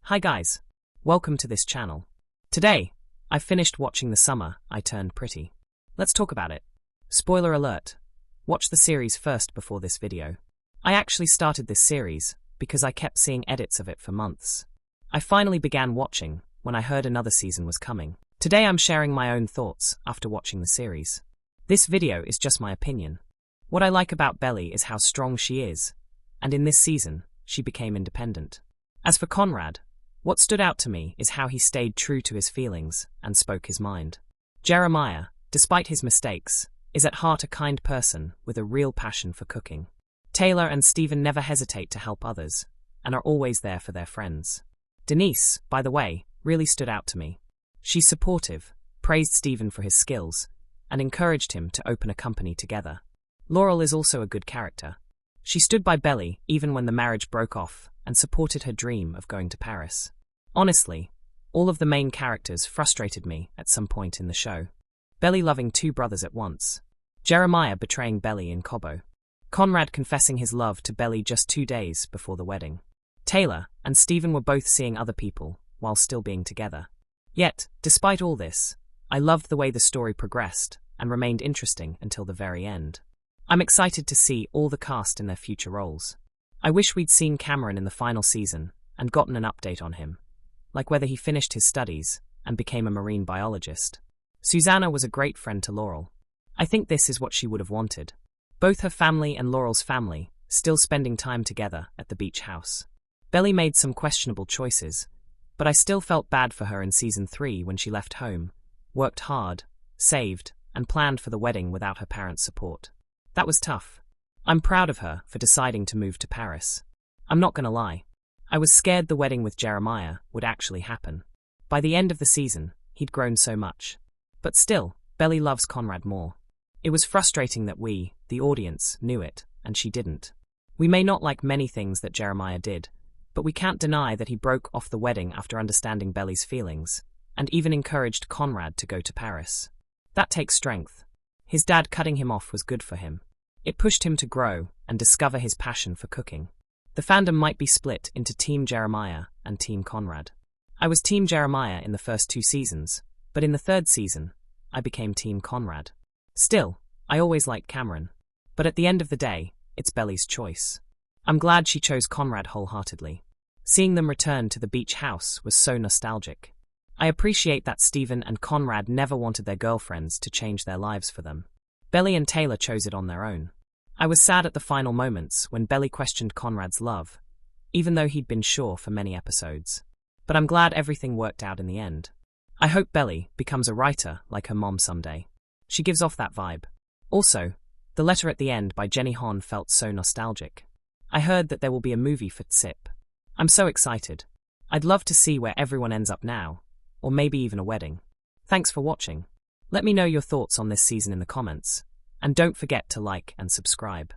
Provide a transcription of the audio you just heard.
Hi guys, welcome to this channel. Today, I've finished watching The Summer I Turned Pretty. Let's talk about it. Spoiler alert, watch the series first before this video. I actually started this series because I kept seeing edits of it for months. I finally began watching when I heard another season was coming. Today I'm sharing my own thoughts after watching the series. This video is just my opinion. What I like about Belly is how strong she is, and in this season, she became independent. As for Conrad, what stood out to me is how he stayed true to his feelings and spoke his mind. Jeremiah, despite his mistakes, is at heart a kind person with a real passion for cooking. Taylor and Stephen never hesitate to help others and are always there for their friends. Denise, by the way, really stood out to me. She's supportive, praised Stephen for his skills, and encouraged him to open a company together. Laurel is also a good character. She stood by Belly even when the marriage broke off and supported her dream of going to Paris. Honestly, all of the main characters frustrated me at some point in the show. Belly loving two brothers at once. Jeremiah betraying Belly in Cabo. Conrad confessing his love to Belly just 2 days before the wedding. Taylor and Stephen were both seeing other people while still being together. Yet, despite all this, I loved the way the story progressed and remained interesting until the very end. I'm excited to see all the cast in their future roles. I wish we'd seen Cameron in the final season and gotten an update on him, like whether he finished his studies and became a marine biologist. Susanna was a great friend to Laurel. I think this is what she would have wanted. Both her family and Laurel's family still spending time together at the beach house. Belly made some questionable choices, but I still felt bad for her in season 3 when she left home, worked hard, saved, and planned for the wedding without her parents' support. That was tough. I'm proud of her for deciding to move to Paris. I'm not gonna lie. I was scared the wedding with Jeremiah would actually happen. By the end of the season, he'd grown so much. But still, Belly loves Conrad more. It was frustrating that we, the audience, knew it, and she didn't. We may not like many things that Jeremiah did, but we can't deny that he broke off the wedding after understanding Belly's feelings, and even encouraged Conrad to go to Paris. That takes strength. His dad cutting him off was good for him. It pushed him to grow and discover his passion for cooking. The fandom might be split into Team Jeremiah and Team Conrad. I was Team Jeremiah in the first 2 seasons, but in the 3rd season, I became Team Conrad. Still, I always liked Cameron. But at the end of the day, it's Belly's choice. I'm glad she chose Conrad wholeheartedly. Seeing them return to the beach house was so nostalgic. I appreciate that Stephen and Conrad never wanted their girlfriends to change their lives for them. Belly and Taylor chose it on their own. I was sad at the final moments when Belly questioned Conrad's love, even though he'd been sure for many episodes. But I'm glad everything worked out in the end. I hope Belly becomes a writer like her mom someday. She gives off that vibe. Also, the letter at the end by Jenny Han felt so nostalgic. I heard that there will be a movie for Tsip. I'm so excited. I'd love to see where everyone ends up now, or maybe even a wedding. Thanks for watching. Let me know your thoughts on this season in the comments, and don't forget to like and subscribe.